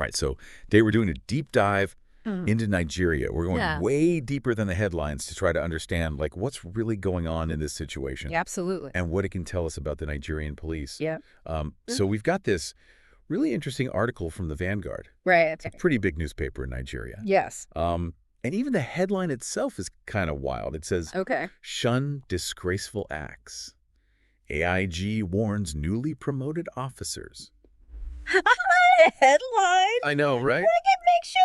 Right. So today we're doing a deep dive into Nigeria. We're going way deeper than the headlines to try to understand, like, what's really going on in this situation. Yeah, absolutely. And what it can tell us about the Nigerian police. Yeah. So we've got this really interesting article from the Vanguard. Right. It's a pretty big newspaper in Nigeria. Yes. And even the headline itself is kind of wild. It says, Shun disgraceful acts. AIG warns newly promoted officers. Headline. I know, right? Like, it makes you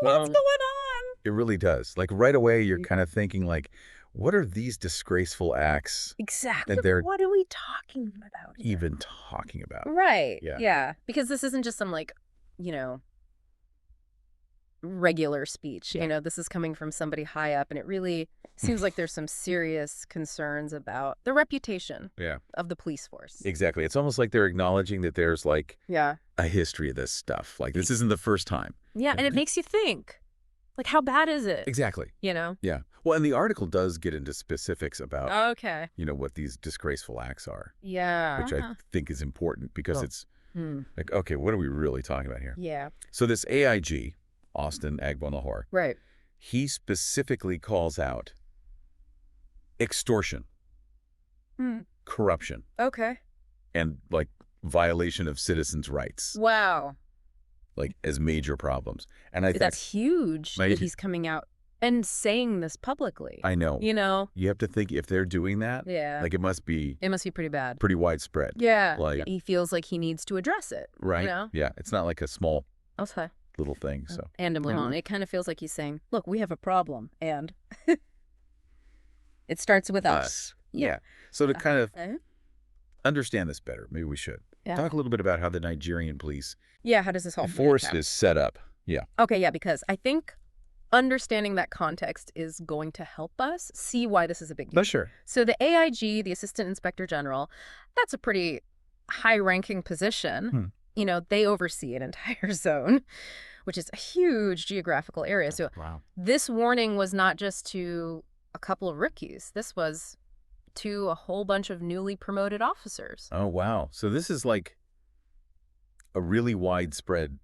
wonder what's going on. It really does. Like, right away, you're kind of thinking, like, what are these disgraceful acts? Exactly. That they're what are we talking about here? even talking about? Right. Yeah. Yeah. Because this isn't just some, like, regular speech. Yeah. This is coming from somebody high up, and it really seems like there's some serious concerns about the reputation of the police force. Exactly. It's almost like they're acknowledging that there's, like, a history of this stuff. Like, this isn't the first time. Yeah, and it makes you think, like, how bad is it? Exactly. Yeah. Well, and the article does get into specifics about, okay, what these disgraceful acts are. Yeah. Which I think is important because it's like, okay, what are we really talking about here? Yeah. So this AIG, Austin Agbonahor, right, he specifically calls out extortion, corruption, okay, and, like, violation of citizens' rights. Wow. Like, as major problems. And I think that's huge that he's coming out and saying this publicly. I know. You have to think, if they're doing that, like, it must be pretty bad. Pretty widespread. Yeah. Like, he feels like he needs to address it. Right. Yeah. It's not like a small Okay. little thing. So It kind of feels like he's saying, look, we have a problem, and it starts with us. Yeah. So to kind of understand this better, maybe we should talk a little bit about how the Nigerian police how does this all force is set up. Yeah. Okay, yeah, because I think understanding that context is going to help us see why this is a big deal. Sure. So the AIG, the Assistant Inspector General, that's a pretty high-ranking position. They oversee an entire zone, which is a huge geographical area. So this warning was not just to a couple of rookies. This was to a whole bunch of newly promoted officers. Oh, wow. So this is like a really widespread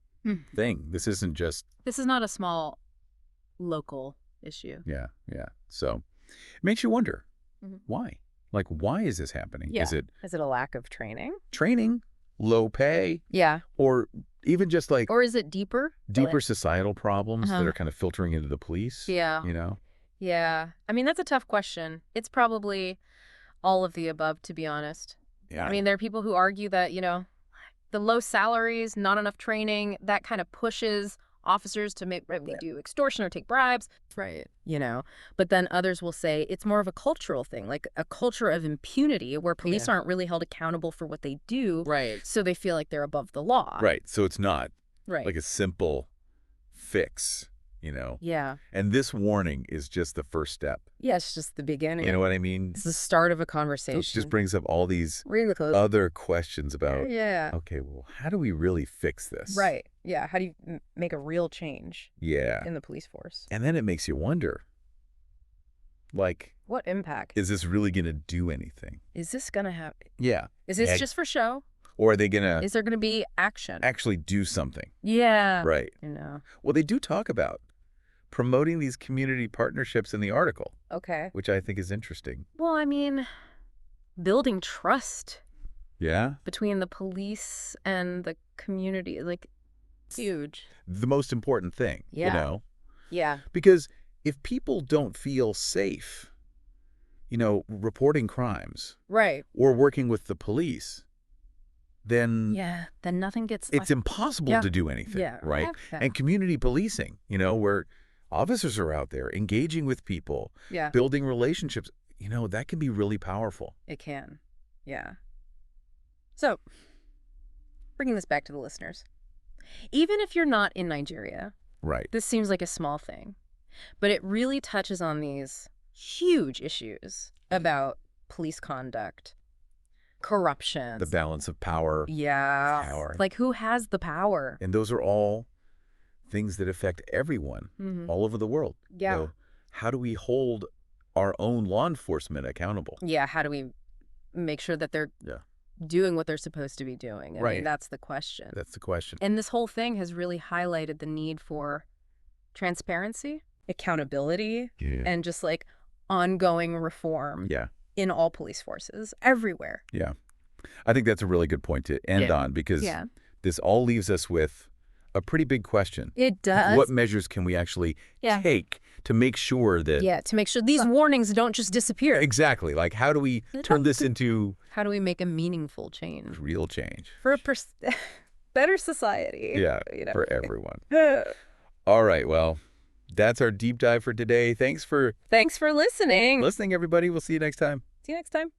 thing. This isn't just... This is not a small local issue. Yeah. So it makes you wonder, why? Like, why is this happening? Yeah. Is it a lack of training? Training? Low pay? Yeah. Or even just like... Or is it deeper? Deeper societal problems that are kind of filtering into the police? Yeah. Yeah. I mean, that's a tough question. It's probably all of the above, to be honest. Yeah. I mean, there are people who argue that, the low salaries, not enough training, that kind of pushes officers to maybe do extortion or take bribes. Right. But then others will say it's more of a cultural thing, like a culture of impunity where police aren't really held accountable for what they do. Right. So they feel like they're above the law. Right. So it's not like a simple fix, Yeah. And this warning is just the first step. Yeah, it's just the beginning. You know what I mean? It's the start of a conversation. It just brings up all these really close. other questions about, okay, well, how do we really fix this? Right. Yeah. How do you make a real change in the police force? And then it makes you wonder, like, what impact? Is this really going to do anything? Is this going to have... Yeah. Is this just for show? Or are they going to... Is there going to be action? Actually do something. Yeah. Right. Well, they do talk about promoting these community partnerships in the article. Okay. Which I think is interesting. Well, I mean, building trust. Yeah. Between the police and the community, like, huge. The most important thing, Yeah. Because if people don't feel safe, reporting crimes. Right. Or working with the police, then... Yeah, then nothing gets... It's impossible to do anything, right? And community policing, where officers are out there engaging with people, building relationships, that can be really powerful. It can, yeah. So, bringing this back to the listeners, even if you're not in Nigeria, this seems like a small thing, but it really touches on these huge issues about police conduct, corruption. The balance of power. Yeah. Power. Like, who has the power? And those are all things that affect everyone all over the world. Yeah. So how do we hold our own law enforcement accountable? Yeah. How do we make sure that they're doing what they're supposed to be doing? I mean, that's the question. That's the question. And this whole thing has really highlighted the need for transparency, accountability, and just like ongoing reform in all police forces everywhere. Yeah. I think that's a really good point to end on, because this all leaves us with a pretty big question. It does. What measures can we actually take to make sure that... to make sure these warnings don't just disappear. Exactly. Like, how do we turn this into... How do we make a meaningful change? Real change. For a better society. Yeah, for everyone. All right, well, that's our deep dive for today. Thanks for listening. Everybody. We'll see you next time. See you next time.